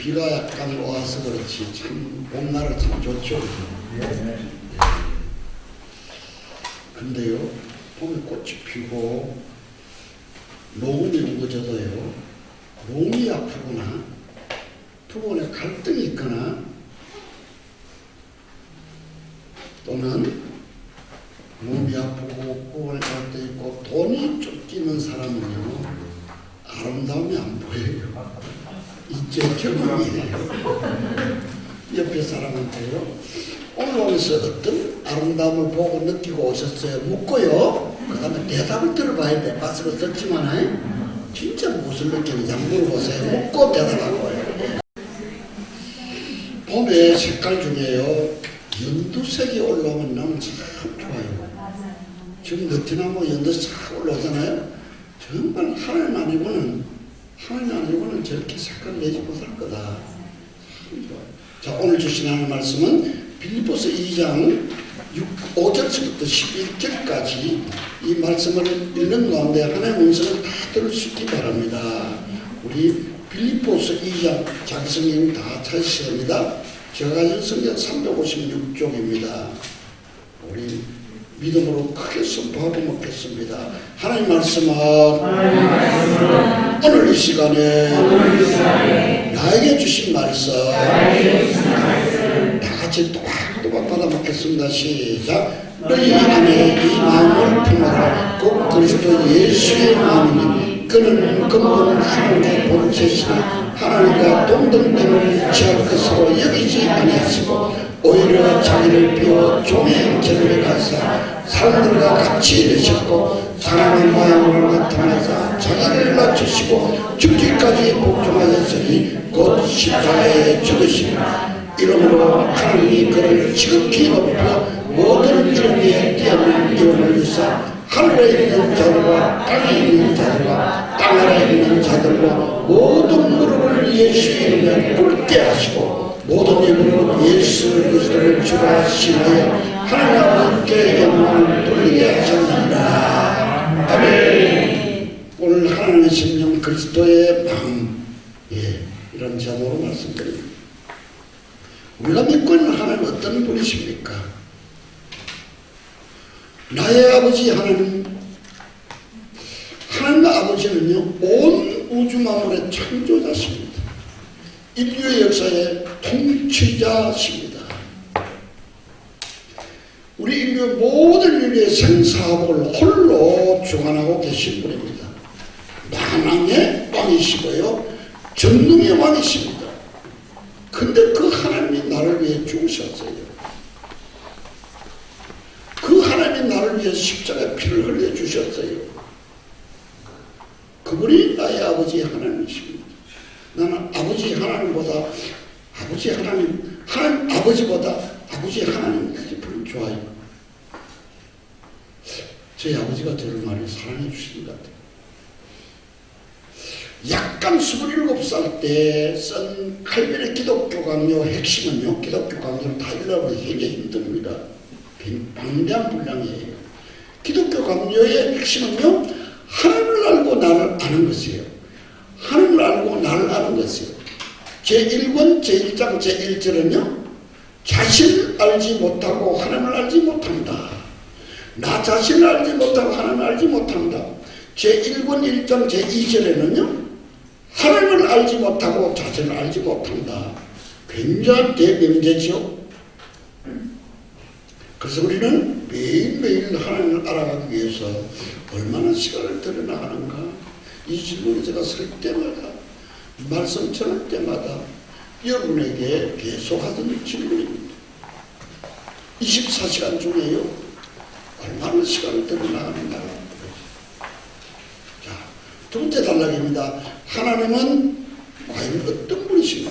비가 약간 와서 그렇지 참 봄날은 참 좋죠. 근데요, 봄에 꽃이 피고 녹음이 우거져도요, 몸이 아프거나 두 분의 갈등이 있거나 또는 몸이 아프고 구원의 갈등이 있고 돈이 쫓기는 사람은요, 아름다움이 안 보여요. 이제 경험이에요. 옆에 사람한테요, 오늘 오면서 어떤 아름다움을 보고 느끼고 오셨어요? 묻고요, 그 다음에 대답을 들어봐야 돼. 마스크 썼지만 진짜 무슨 느낌인지 한번 물어보세요. 묻고 대답하고요. 봄에 색깔 중에요, 연두색이 올라오면 나는 참 좋아요. 지금 느티나무 연두색 쫙 올라오잖아요. 정말 하나님 아니고는 저렇게 색깔 내지 못할 거다. 참 좋아요. 자, 오늘 주신 하나님 말씀은 빌립보서 2장 5절부터 11절까지 이 말씀을 읽는 가운데 하나님의 음성을 다 들을 수 있기 바랍니다. 우리 빌립보서 2장 작성경 다 찾으셔야 합니다. 제가 가진 성경 356쪽입니다. 우리 믿음으로 크게 선포하고 먹겠습니다. 하나님 말씀은 오늘 이 시간에 나에게 주신 말씀 다 같이 또박또박 받아 먹겠습니다. 시작. 너희 안에 이 마음을 품어라. 곧 그리스도 예수의 마음이니 그는 근본 하나님의 본체시나 하나님과 동등됨을 취할 것으로 여기지 아니하시고 오히려 자기를 비워 종의 형체를 가사 사람들과 같이 되셨고 사람의 모양으로 나타나사 자기를 낮추시고 죽기까지 복종하였으니 곧 십자가에 죽으시니라. 이러므로 하나님이 그를 지극히 높여 모든 이름 위에 뛰어난 이름을 주사 하늘에 있는 자들과 땅에 있는 자들과 땅 아래에 있는 자들과 모든 무릎을 예수 이름에 꿇게 하시고 모든 입으로 예수 그리스도를 주라 신하여 하나님 아버지께 영광을 돌리게 하셨느니라. 아멘. 오늘 하나님의 심령 그리스도의 마음, 이런 제목으로 말씀드립니다. 우리가 믿고 있는 하나님은 어떤 분이십니까? 나의 아버지 하나님, 하나님의 아버지는요, 온 우주 만물의 창조자십니다. 인류의 역사의 통치자십니다. 우리 인류의 모든 인류의 생사복을 홀로 주관하고 계신 분입니다. 만왕의 왕이시고요, 전능의 왕이십니다. 근데 그 하나님이 나를 위해 죽으셨어요. 그 하나님이 나를 위해 십자가에 피를 흘려 주셨어요. 그분이 나의 아버지 하나님이십니다. 나는 아버지 하나님보다 아버지 아버지보다 아버지 하나님까지 별로 좋아요. 저희 아버지가 저를 많이 사랑해 주시는 것 같아요. 약간 27살 때 쓴 칼빈의 기독교 강요 핵심은요, 기독교 강요를 다 읽어보기 굉장히 힘듭니다. 방대한 분량이에요. 기독교 강요의 핵심은요, 하나님을 알고 나를 아는 것이에요. 하나님을 알고 나를 아는 것이에요. 제1권 제1장 제1절은요, 자신을 알지 못하고 하나님을 알지 못한다. 나 자신을 알지 못하고 하나님을 알지 못한다. 제1권 1장 제2절에는요, 하나님을 알지 못하고 자신을 알지 못한다. 굉장한 대명제죠. 그래서 우리는 매일매일 하나님을 알아가기 위해서 얼마나 시간을 들여나가는가. 이 질문을 제가 쓸 때마다, 말씀 전할 때마다 여러분에게 계속하던 질문입니다. 24시간 중에요, 얼마나 시간을 들여나가는가. 자, 두 번째 단락입니다. 하나님은 과연 어떤 분이신가?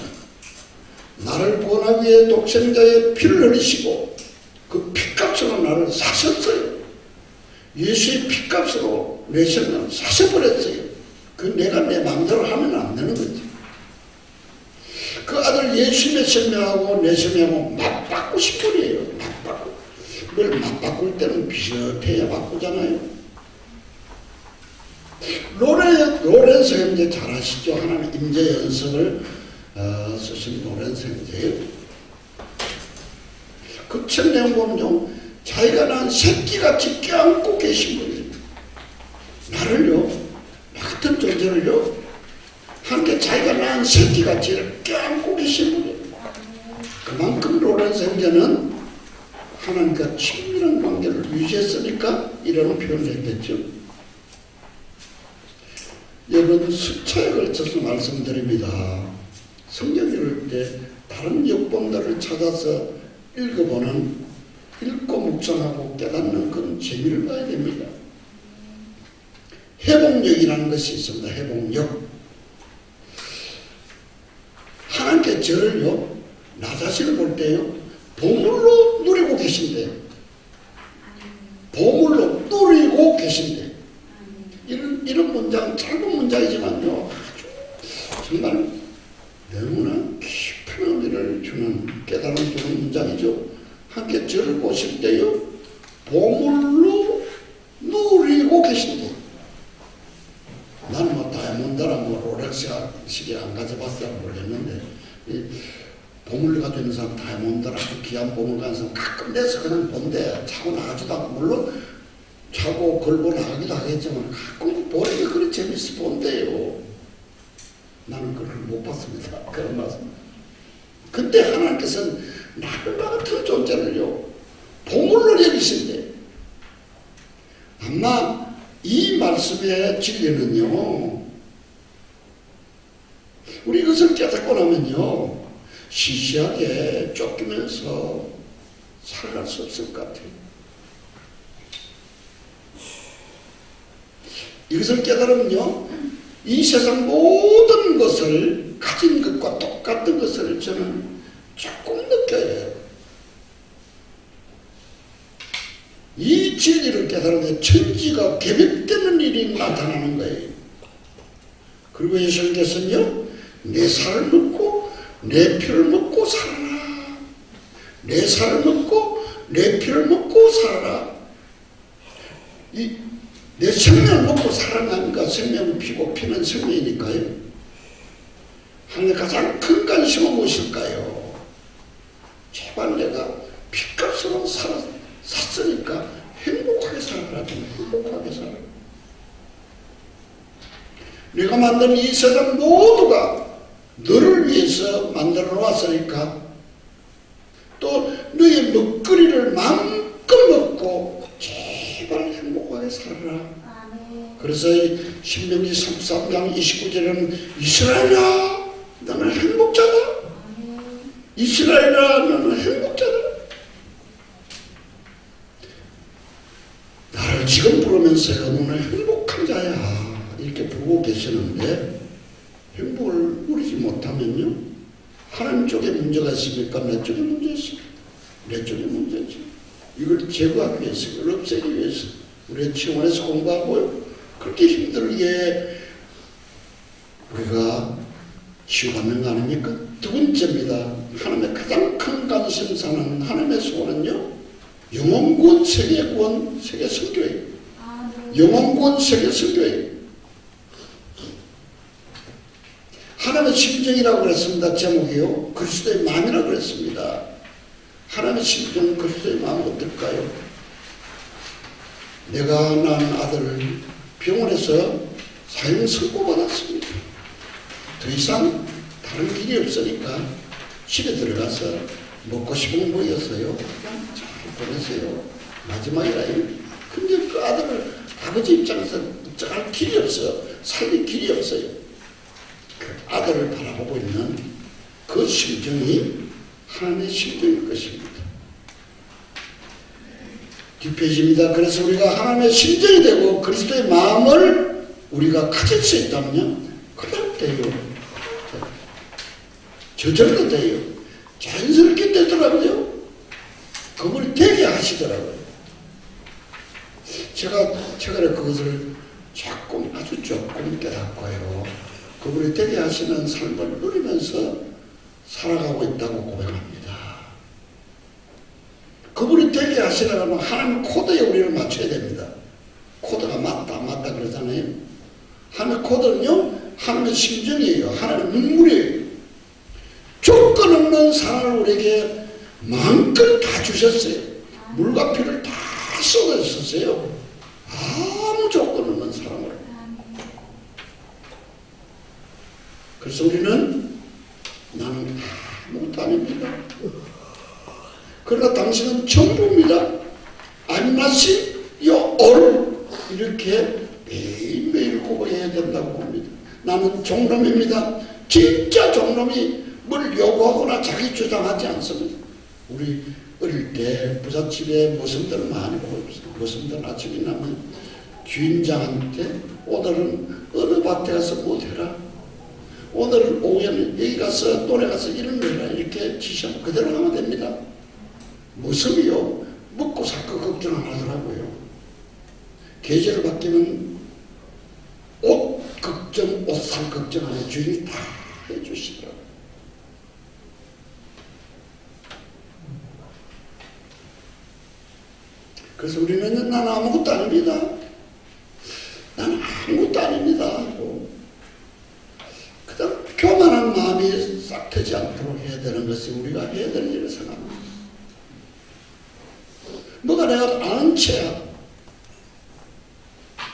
나를 구원하기 위해 독생자의 피를 흘리시고 그 피값으로 나를 사셨어요. 예수의 피값으로 내 생명을 사셔버렸어요. 그 내가 내 마음대로 하면 안 되는 거지. 그 아들 예수의 생명하고 내 생명하고 맞바꾸고 싶으래요. 맞바꾸고. 뭘 맞바꿀 때는 비슷해야 바꾸잖아요. 로렌스 형제 잘 아시죠? 하나님 임재 연습을 쓰신 노련생제예요. 그 책 내용 보면요, 자기가 낳은 새끼같이 껴안고 계신 분이에요. 나를요, 나 같은 존재를요, 함께 자기가 낳은 새끼같이 껴안고 계신 분이에요. 그만큼 노련생제는 하나님과 친밀한 관계를 유지했으니까 이런 표현을 했겠죠. 여러분, 수차에 걸쳐서 말씀드립니다. 성경 읽을 때 다른 역본들을 찾아서 읽고 묵상하고 깨닫는 그런 재미를 봐야 됩니다. 회복력이라는 것이 있습니다. 회복력. 하나님께 저를요, 나 자신을 볼 때요, 보물로 누리고 계신데, 보물로 누리고 계신데, 이런 문장, 짧은 문장이지만요, 아주 정말 너무나 깊은 의미를 주는, 깨달음 주는 문장이죠. 함께 저를 보실 때요, 보물로 누리고 계신데, 나는 뭐 다이아몬드나 뭐 롤렉스 시계 안 가져봤어야 모르겠는데, 보물 가지고 있는 사람, 다이아몬드나 귀한 보물 가진 사람 가끔 내서 그냥 본데, 차고 나가지도 않고, 물론 차고 걸고 나가기도 하겠지만 가끔 보는 게 그리 재밌어 본대요. 나는 그걸 못 봤습니다. 그런 말씀. 근데 하나님께서는 나를 나 같은 존재를요, 보물로 여기신대. 아마 이 말씀의 진리는요, 우리 이것을 깨닫고 나면요, 시시하게 쫓기면서 살아갈 수 없을 것 같아요. 이것을 깨달으면요, 이 세상 모든 것을 가진 것과 똑같은 것을 저는 조금 느껴야 해요. 이 진리를 깨달으면 천지가 개벽되는 일이 나타나는 거예요. 그리고 예수님께서는요, 내 살을 먹고 내 피를 먹고 살아라. 내 살을 먹고 내 피를 먹고 살아라. 내 생명을 먹고 살아나니까 생명은 피고 피는 생명이니까요. 하나님의 가장 큰 관심은 무엇일까요? 제발 내가 피값으로 샀으니까 행복하게 살아라. 행복하게 살아라. 내가 만든 이 세상 모두가 너를 위해서 만들어 놓았으니까 또 너의 먹거리를 마음껏 먹고 제발 행복하게 살아라. 그래서 신명기 33장 29절에는 이스라엘아 너는 행복자다. 이스라엘아 너는 행복자다. 나를 지금 부르면서요, 너는 행복한 자야 이렇게 부르고 계시는데, 행복을 누리지 못하면요, 하나님 쪽에 문제가 있습니까? 내 쪽에 문제 있습니까? 내 쪽에 문제죠. 이걸 제거하기 위해서, 이걸 없애기 위해서 우리가 치원에서 공부하고요, 그렇게 힘들게 우리가 치유받는 거 아닙니까? 두 번째입니다. 하나님의 가장 큰 관심사는, 하나님의 소원은요, 영혼구원, 세계구원, 세계 선교예요. 영혼구원, 세계 선교예요. 하나님의 심정이라고 그랬습니다. 제목이요, 그리스도의 마음이라고 그랬습니다. 하나님의 심정은, 그리스도의 마음은 어떨까요? 내가 낳은 아들을 병원에서 사형 선고받았습니다. 더 이상 다른 길이 없으니까 집에 들어가서 먹고 싶은 거 먹여서요, 그냥 잘 보내세요. 마지막이라요. 근데 그 아들을 아버지 입장에서 어쩔 길이 없어. 살릴 길이 없어요. 그 아들을 바라보고 있는 그 심정이 하나님의 심정일 것입니다. 뒷페이지입니다. 그래서 우리가 하나님의 심정이 되고 그리스도의 마음을 우리가 가질 수 있다면요, 그냥 돼요. 저절로 돼요. 자연스럽게 되더라고요. 그분이 되게 하시더라고요. 제가 최근에 그것을 아주 조금 깨닫고요, 그분이 되게 하시는 삶을 누리면서 살아가고 있다고 고백합니다. 그분이 되게 하시려면 하나님 코드에 우리를 맞춰야 됩니다. 코드가 맞다 그러잖아요. 하나님의 코드는요, 하나님의 심정이에요. 하나님의 눈물이에요. 아무 것 없는 사랑을 우리에게 마음껏 다 주셨어요. 물과 피를 다 쏟아주셨어요. 아무 조건 없는 사랑을. 그래서 우리는 나는 아무것도 아닙니다. 그러나 당신은 전부입니다. I'm nothing, you're all. 이렇게 매일매일 고백해야 된다고 봅니다. 나는 종놈입니다. 진짜 종놈이 뭘 요구하거나 자기 주장하지 않습니다. 우리 어릴 때 부잣집에 모성들 많이 보고 있어요. 모성들 아침에 나면 주인장한테 오늘은 어느 밭에 가서 뭐 해라. 오늘 오후에는 여기 가서 노래 가서 이런 거 해라. 이렇게 지시하면 그대로 하면 됩니다. 모성이요. 먹고 살 거 걱정 안 하더라고요. 계절을 바뀌면 옷 걱정, 옷 살 걱정 안 해. 주인이 다 해주시더라고요. 그래서 우리는 난 아무것도 아닙니다. 난 아무것도 아닙니다. 그다음 교만한 마음이 싹 트지 않도록 해야 되는 것이 우리가 해야 될 일을 생각합니다. 뭐가 내가 아는 채야.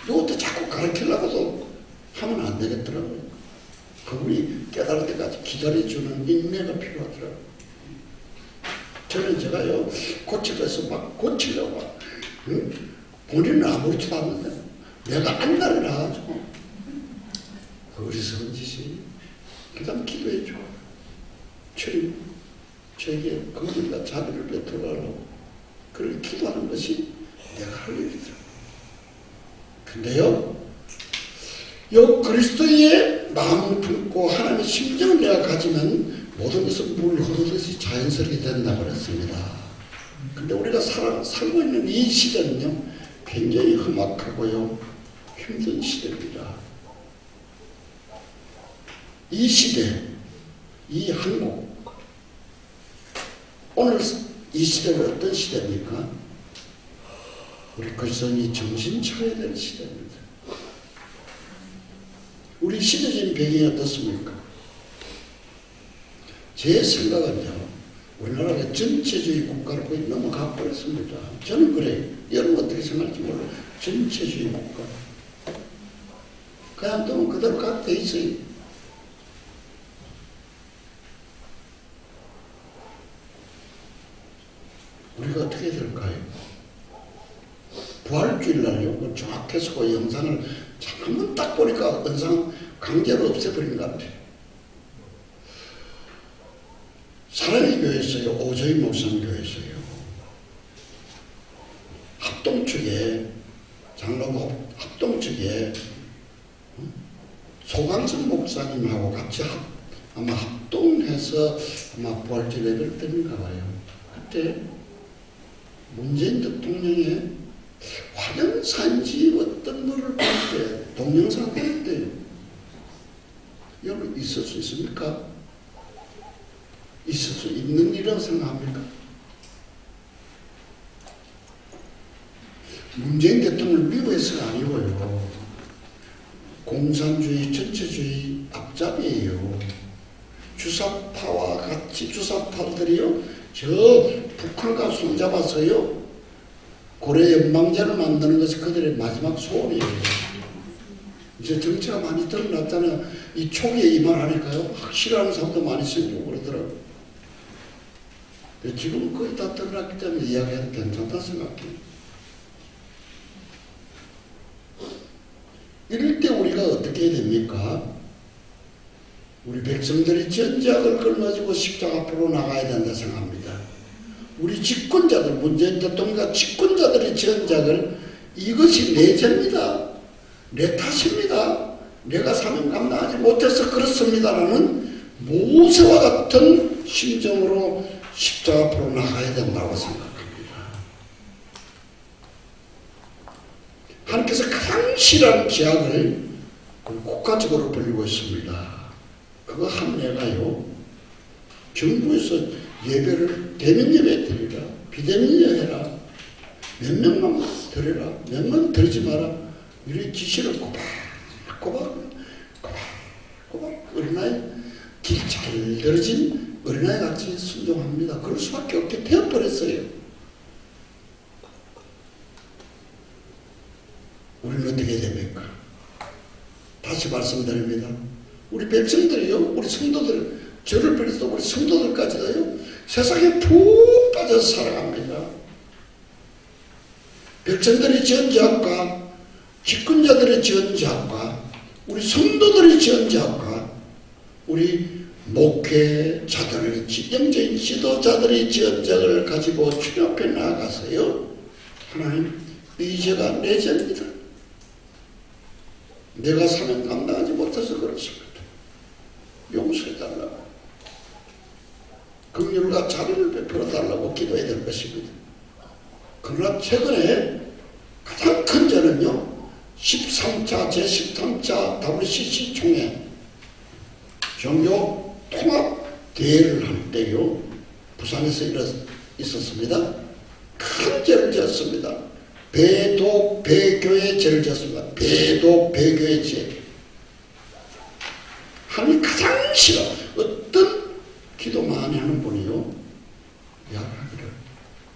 이것도 자꾸 가르치려고도 하면 안 되겠더라고요. 그분이 깨달을 때까지 기다려주는 인내가 필요하더라고요. 저는 제가요, 고치려서 막 고치려고 막, 응? 본인은 아무렇지도 않는데, 내가 안달이 나가지고, 어리석은 짓이, 그 다음 기도해줘. 주님, 저에게 그분과 자비를 베풀어달라고, 그렇게 기도하는 것이 내가 할 일이더라고요. 근데요, 요 그리스도의 마음을 품고 하나님의 심정을 내가 가지면 모든 것은 물 흐르듯이 자연스럽게 된다고 그랬습니다. 근데 우리가 살고 있는 이 시대는요, 굉장히 험악하고요, 힘든 시대입니다. 이 시대, 이 한국, 오늘 이 시대는 어떤 시대입니까? 우리 그리스도인이 정신 차려야 될 시대입니다. 우리 시대적인 배경이 어떻습니까? 제 생각은요, 우리나라가 전체주의 국가로 거의 넘어가 버렸습니다. 저는 그래요. 여러분 어떻게 생각할지 몰라요. 전체주의 국가. 그냥 또 그대로 가게 돼 있어요. 우리가 어떻게 될까요? 부활주일 날요, 정확해서 그 영상을 한번 딱 보니까 영상 강제로 없애버린 것 같아요. 사랑의 교회에서요, 오저희 목사님 교회에서요, 합동 측에, 장로부 합동 측에 소강선 목사님하고 같이 아마 합동해서 아마 부활주일 예배를 드린가 봐요. 그때 문재인 대통령의 화련사인지 어떤 거를 볼 때 동영상 볼 때요. 여러분 있을 수 있습니까? 있을 수 있는 일이라고 생각합니까? 문재인 대통령을 미워해서가 아니고요. 공산주의, 전체주의 앞잡이에요. 주사파와 같이 주사파들이요, 저 북한과 손잡아서요, 고래 연방제를 만드는 것이 그들의 마지막 소원이에요. 이제 정체가 많이 드러났잖아요. 이 초기에 이 말 하니까요, 확실한 사람도 많이 생기고 그러더라고요. 지금 거의 다 드러났기 때문에 이야기해도 괜찮다 생각해요. 이럴 때 우리가 어떻게 해야 됩니까? 우리 백성들이 전작을 걸어가지고 십자가 앞으로 나가야 된다 생각합니다. 우리 집권자들, 문재인 대통령과 집권자들의 전작을, 이것이 내 죄입니다. 내 탓입니다. 내가 사명 감당하지 못해서 그렇습니다라는 모세와 같은 심정으로 십자가 앞으로 나가야 된다고 생각합니다. 하나님께서 가장 싫어하는 죄악을 국가적으로 벌리고 있습니다. 그거 한 애가요, 정부에서 예배를 대면 예배 드리라, 비대면 예배해라, 몇 명만 드려라, 몇 명 드리지 마라, 이런 지시를 꼬박꼬박 우리 나이 길 잘 들어진 어린아이 같이 순종합니다. 그럴 수밖에 없게 되어버렸어요. 우리는 어떻게 해야 됩니까? 다시 말씀드립니다. 우리 백성들이요, 우리 성도들, 저를 비롯해서 우리 성도들까지도요, 세상에 푹 빠져서 살아갑니다. 백성들이 지은 죄악과 집권자들이 지은 죄악과 우리 성도들이 지은 죄악과 우리 목회자들, 영적인 지도자들이 지은 죄를 가지고 주님 앞에 나아가서요, 하나님, 이 죄가 내 죄입니다. 내가 사명 감당하지 못해서 그렇습니다. 용서해달라고, 긍휼과 자비를 베풀어달라고 기도해야 될 것입니다. 그러나 최근에 가장 큰 죄는요, 13차 제13차 WCC 총회 종교 통합 대회를 할 때요, 부산에서 있었습니다. 큰 죄를 지었습니다. 배도 배교의 죄를 지었습니다. 배도 배교의 죄. 하나님 가장 싫어. 어떤 기도 많이 하는 분이요, 야기를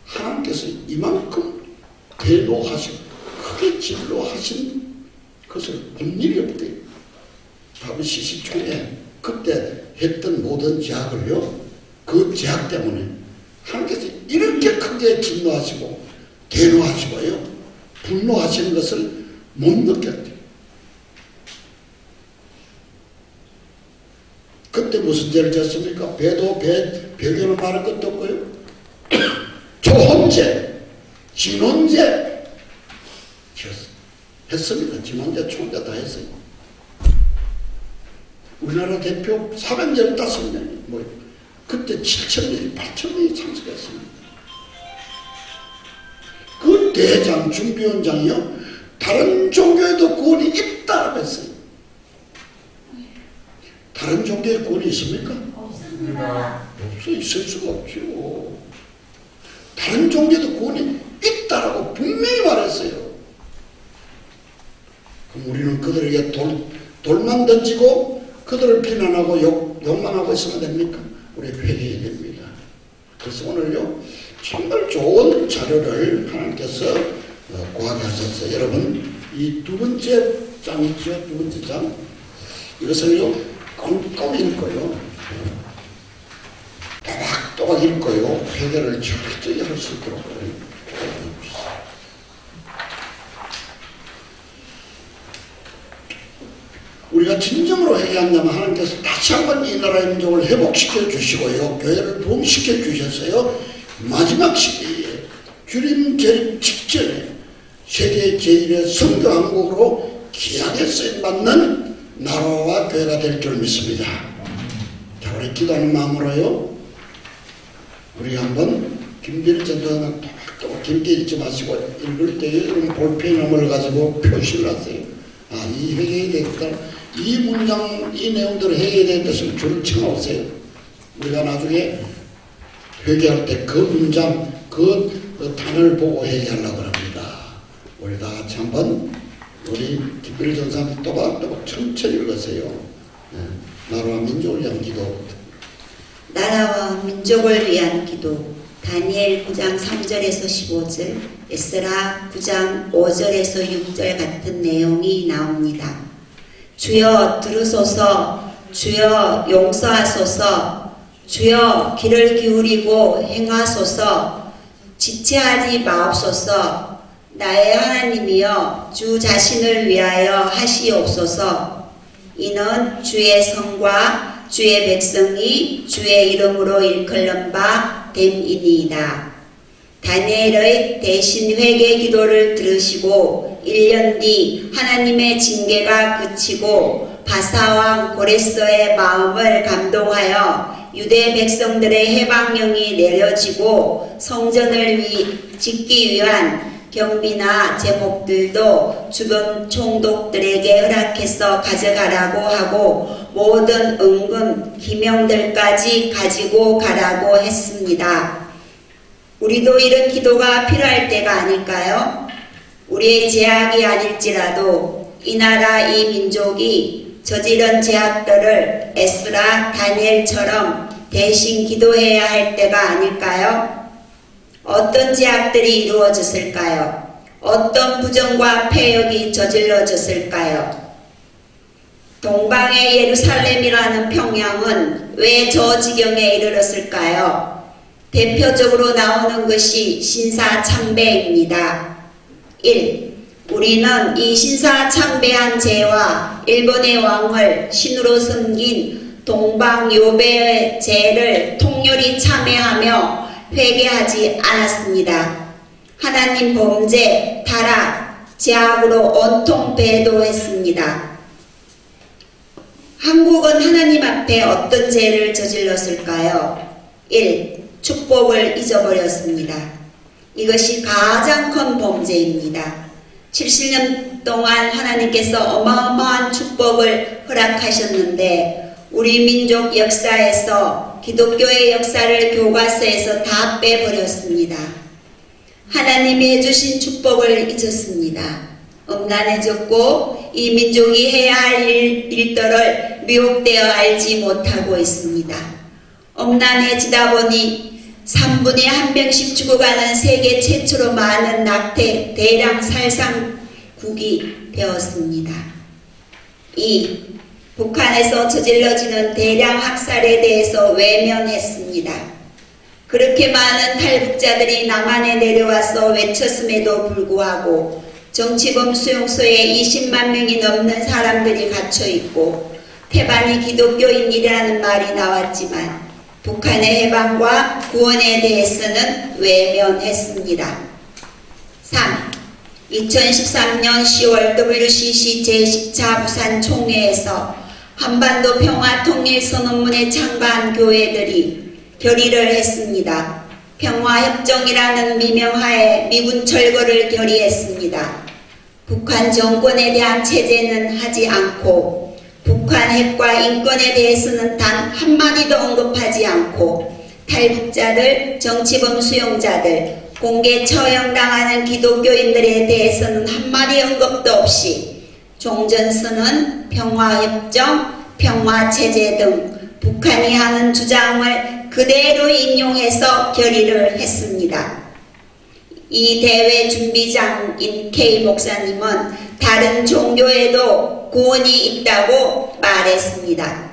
하나님께서 이만큼 대노하시고 크게 진로하신 것을 본 일이 없대요. WCC 총회 그때 했던 모든 제약을요, 그 제약 때문에 하나님께서 이렇게 크게 진노하시고 대노하시고요, 분노하시는 것을 못 느꼈대요. 그때 무슨 죄를 졌습니까? 배도 배교는 말할 것도 없고요, 조혼죄, 진혼죄 했습니다. 진혼죄, 초혼죄 다 했어요. 우리나라 대표 415명이 뭐 그때 7,000명이 8,000명이 참석했습니다. 그 대장 준비원장이요, 다른 종교에도 구원이 있다고 했어요. 다른 종교에 구원이 있습니까? 없습니다. 없어. 있을 수가 없죠. 다른 종교에도 구원이 있다라고 분명히 말했어요. 그럼 우리는 그들에게 돌만 던지고 그들을 비난하고 욕만 하고 있으면 됩니까? 우리 회개해야 됩니다. 그래서 오늘요, 정말 좋은 자료를 하나님께서 구하게 하셨어요. 여러분, 이 두 번째 장 있죠? 두 번째 장. 이것을요, 꼼꼼히 읽고요, 또박또박 읽고요, 회개를 철저히 할 수 있도록 우리가 진정으로 회개한다면 하나님께서 다시 한번 이 나라의 민족을 회복시켜 주시고요, 교회를 부흥시켜 주셨어요. 마지막 시기에 주님 재림 직전에 세계 제1의 선교왕국으로 귀하게 쓰임받는 나라와 교회가 될 줄 믿습니다. 자, 우리 기도하는 마음으로요, 우리 한번 김기를 전도하는 또박또박 길게 읽지 마시고, 읽을 때 여러분 볼펜을 가지고 표시를 하세요. 아, 이 회개에 되겠다, 이 문장, 이 내용들을 회개에 되겠다 싶으면 줄을 쳐놓으세요. 우리가 나중에 회개할 때 그 문장, 그 단어를 보고 회개하려고 합니다. 우리 다 같이 한번 우리 김필 전사님 또박또박 천천히 읽으세요. 네. 나라와 민족을 위한 기도. 나라와 민족을 위한 기도. 다니엘 9장 3절에서 15절, 에스라 9장 5절에서 6절 같은 내용이 나옵니다. 주여 들으소서, 주여 용서하소서, 주여 귀를 기울이고 행하소서, 지체하지 마옵소서. 나의 하나님이여, 주 자신을 위하여 하시옵소서. 이는 주의 성과 주의 백성이 주의 이름으로 일컬는 바 됨이니이다. 다니엘의 대신 회개 기도를 들으시고 1년 뒤 하나님의 징계가 그치고 바사왕 고레스의 마음을 감동하여 유대 백성들의 해방령이 내려지고 성전을 짓기 위한 경비나 제목들도 주변 총독들에게 허락해서 가져가라고 하고 모든 은금, 기명들까지 가지고 가라고 했습니다. 우리도 이런 기도가 필요할 때가 아닐까요? 우리의 죄악이 아닐지라도 이 나라 이 민족이 저지른 죄악들을 에스라 다니엘처럼 대신 기도해야 할 때가 아닐까요? 어떤 제약들이 이루어졌을까요? 어떤 부정과 폐역이 저질러졌을까요? 동방의 예루살렘이라는 평양은 왜 저 지경에 이르렀을까요? 대표적으로 나오는 것이 신사참배입니다. 1. 우리는 이 신사참배한 죄와 일본의 왕을 신으로 섬긴 동방요배의 죄를 통렬히 참회하며 회개하지 않았습니다. 하나님 범죄, 타락, 죄악으로 온통 배도했습니다. 한국은 하나님 앞에 어떤 죄를 저질렀을까요? 1. 축복을 잊어버렸습니다. 이것이 가장 큰 범죄입니다. 70년 동안 하나님께서 어마어마한 축복을 허락하셨는데 우리 민족 역사에서 기독교의 역사를 교과서에서 다 빼버렸습니다. 하나님이 해주신 축복을 잊었습니다. 음란해졌고 이 민족이 해야 할 일들을 미혹되어 알지 못하고 있습니다. 음란해지다 보니 3분에 1명씩 죽어가는 세계 최초로 많은 낙태 대량 살상국이 되었습니다. 2. 북한에서 저질러지는 대량 학살에 대해서 외면했습니다. 그렇게 많은 탈북자들이 남한에 내려와서 외쳤음에도 불구하고 정치범 수용소에 20만 명이 넘는 사람들이 갇혀있고 태반이 기독교인이라는 말이 나왔지만 북한의 해방과 구원에 대해서는 외면했습니다. 3. 2013년 10월 WCC 제10차 부산 총회에서 한반도 평화통일선언문에 참가한 교회들이 결의를 했습니다. 평화협정이라는 미명하에 미군 철거를 결의했습니다. 북한 정권에 대한 체제는 하지 않고 북한 핵과 인권에 대해서는 단 한마디도 언급하지 않고 탈북자들, 정치범 수용자들, 공개 처형당하는 기독교인들에 대해서는 한마디 언급도 없이 종전선언, 평화협정, 평화체제 등 북한이 하는 주장을 그대로 인용해서 결의를 했습니다. 이 대회 준비장인 K 목사님은 다른 종교에도 구원이 있다고 말했습니다.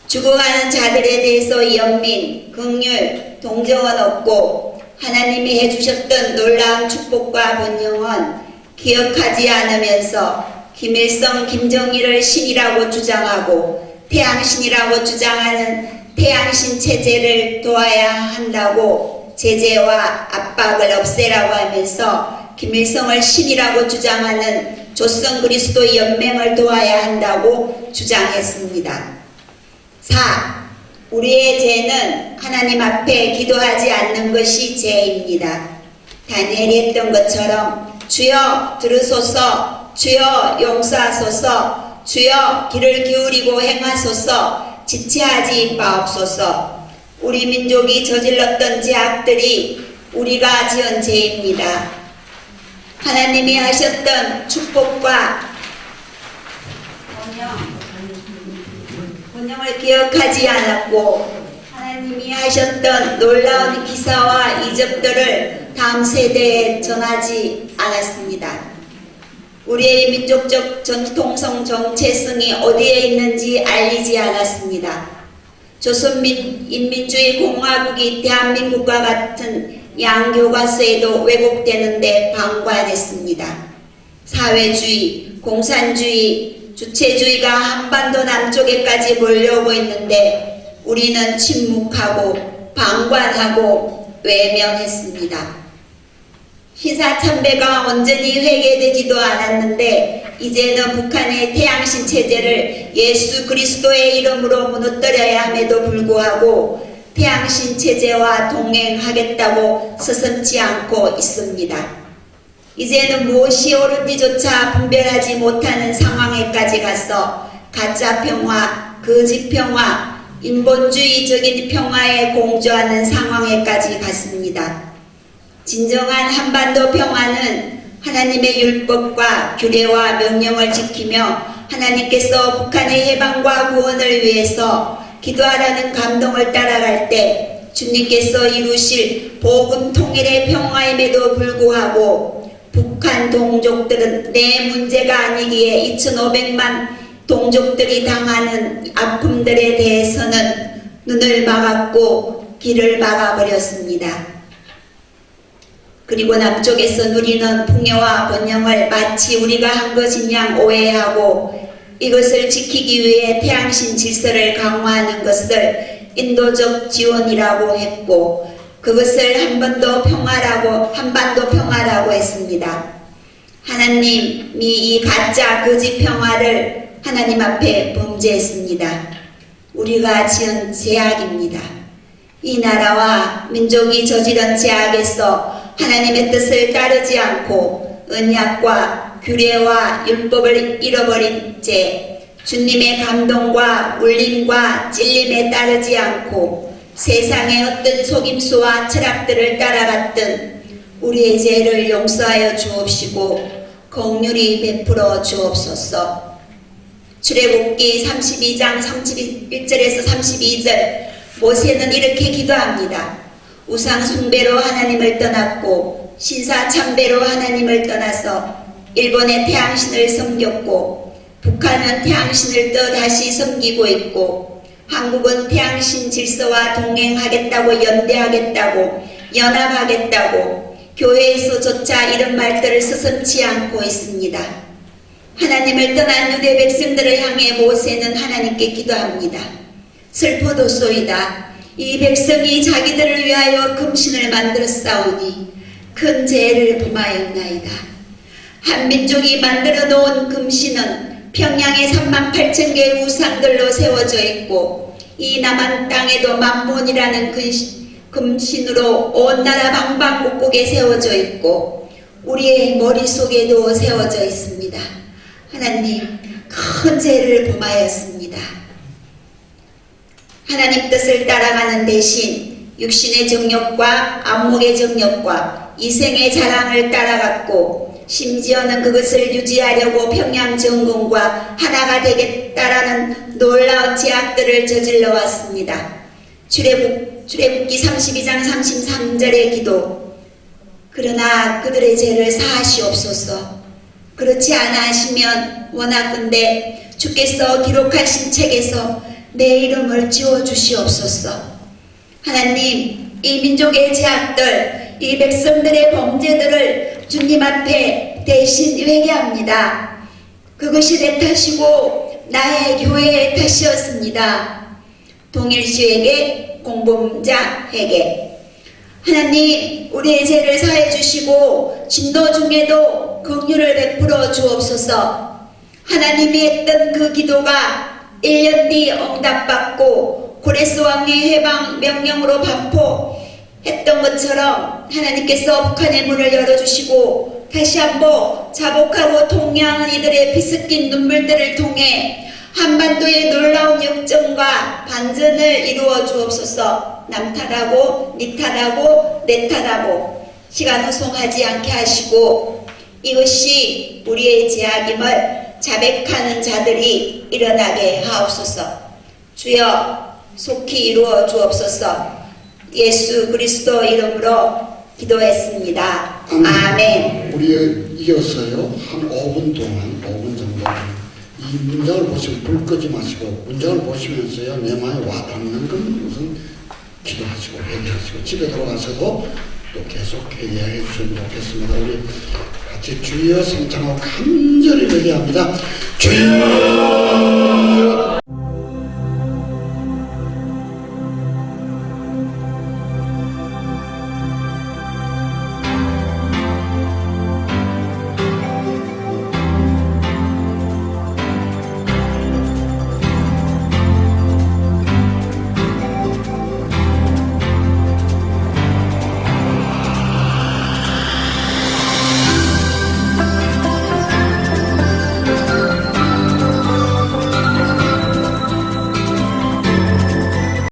죽어가는 자들에 대해서 연민, 긍휼, 동정은 없고 하나님이 해주셨던 놀라운 축복과 번영은 기억하지 않으면서 김일성, 김정일을 신이라고 주장하고 태양신이라고 주장하는 태양신 체제를 도와야 한다고 제재와 압박을 없애라고 하면서 김일성을 신이라고 주장하는 조선 그리스도 연맹을 도와야 한다고 주장했습니다. 4. 우리의 죄는 하나님 앞에 기도하지 않는 것이 죄입니다. 다니엘이 했던 것처럼 주여 들으소서, 주여 용서하소서, 주여 귀를 기울이고 행하소서, 지체하지 마옵소서. 우리 민족이 저질렀던 죄악들이 우리가 지은 죄입니다. 하나님이 하셨던 축복과 번영을 기억하지 않았고 하나님이 하셨던 놀라운 기사와 이적들을 다음 세대에 전하지 않았습니다. 우리의 민족적 전통성 정체성이 어디에 있는지 알리지 않았습니다. 조선인민주의 공화국이 대한민국과 같은 양교과서에도 왜곡되는데 방관했습니다. 사회주의, 공산주의, 주체주의가 한반도 남쪽에까지 몰려오고 있는데 우리는 침묵하고 방관하고 외면했습니다. 신사참배가 온전히 회개되지도 않았는데 이제는 북한의 태양신 체제를 예수 그리스도의 이름으로 무너뜨려야 함에도 불구하고 태양신 체제와 동행하겠다고 서슴지 않고 있습니다. 이제는 무엇이 옳은지조차 분별하지 못하는 상황에까지 가서 가짜 평화, 거짓 평화, 인본주의적인 평화에 공조하는 상황에까지 갔습니다. 진정한 한반도 평화는 하나님의 율법과 규례와 명령을 지키며 하나님께서 북한의 해방과 구원을 위해서 기도하라는 감동을 따라갈 때 주님께서 이루실 복음 통일의 평화임에도 불구하고 북한 동족들은 내 문제가 아니기에 2,500만 동족들이 당하는 아픔들에 대해서는 눈을 막았고 길을 막아버렸습니다. 그리고 남쪽에서 누리는 풍요와 번영을 마치 우리가 한 것인 양 오해하고 이것을 지키기 위해 태양신 질서를 강화하는 것을 인도적 지원이라고 했고 그것을 한반도 평화라고 했습니다. 하나님이 이 가짜 거짓 평화를 하나님 앞에 범죄했습니다. 우리가 지은 죄악입니다. 이 나라와 민족이 저지른 죄악에서 하나님의 뜻을 따르지 않고 언약과 규례와 율법을 잃어버린 죄, 주님의 감동과 울림과 찔림에 따르지 않고 세상의 어떤 속임수와 철학들을 따라갔던 우리의 죄를 용서하여 주옵시고 긍휼히 베풀어 주옵소서. 출애굽기 32장 31절에서 32절 모세는 이렇게 기도합니다. 우상 숭배로 하나님을 떠났고 신사 참배로 하나님을 떠나서 일본의 태양신을 섬겼고 북한은 태양신을 또 다시 섬기고 있고 한국은 태양신 질서와 동행하겠다고 연대하겠다고 연합하겠다고 교회에서조차 이런 말들을 서슴지 않고 있습니다. 하나님을 떠난 유대 백성들을 향해 모세는 하나님께 기도합니다. 슬퍼도소이다. 이 백성이 자기들을 위하여 금신을 만들었사오니 큰 죄를 범하였나이다. 한 민족이 만들어 놓은 금신은 평양에 38,000개의 우상들로 세워져 있고 이 남한 땅에도 만몬이라는 금신으로 온 나라 방방곡곡에 세워져 있고 우리의 머릿속에도 세워져 있습니다. 하나님, 큰 죄를 범하였습니다. 하나님 뜻을 따라가는 대신 육신의 정욕과 안목의 정욕과 이생의 자랑을 따라갔고 심지어는 그것을 유지하려고 평양 정권과 하나가 되겠다라는 놀라운 죄악들을 저질러 왔습니다. 출애굽기 32장 33절의 기도. 그러나 그들의 죄를 사하시옵소서. 그렇지 않아 하시면 원하건대 주께서 기록하신 책에서 내 이름을 지워주시옵소서. 하나님, 이 민족의 죄악들, 이 백성들의 범죄들을 주님 앞에 대신 회개합니다. 그것이 내 탓이고 나의 교회의 탓이었습니다. 동일시회계 공범자 회개. 하나님, 우리의 죄를 사해 주시고 진도 중에도 긍휼을 베풀어 주옵소서. 하나님이 했던 그 기도가 1년 뒤 응답받고 고레스 왕의 해방 명령으로 반포했던 것처럼 하나님께서 북한의 문을 열어주시고 다시 한번 자복하고 통회하는 이들의 피섞인 눈물들을 통해 한반도의 놀라운 역전과 반전을 이루어 주옵소서. 남 탓하고 니 탓하고 내 탓하고 시간 후송하지 않게 하시고 이것이 우리의 죄악임을 자백하는 자들이 일어나게 하옵소서. 주여 속히 이루어 주옵소서. 예수 그리스도 이름으로 기도했습니다. 아멘. 우리 이어서요 한 5분 동안 5분 정도 이 문장을 보시면 불 끄지 마시고 문장을 보시면서요 내 마음에 와닿는 건 우선 기도하시고 회개하시고 집에 돌아가서도 또 계속 회개해 주시면 좋겠습니다. 우리 같이 주여 성창하고 간절히 회개합니다. 주여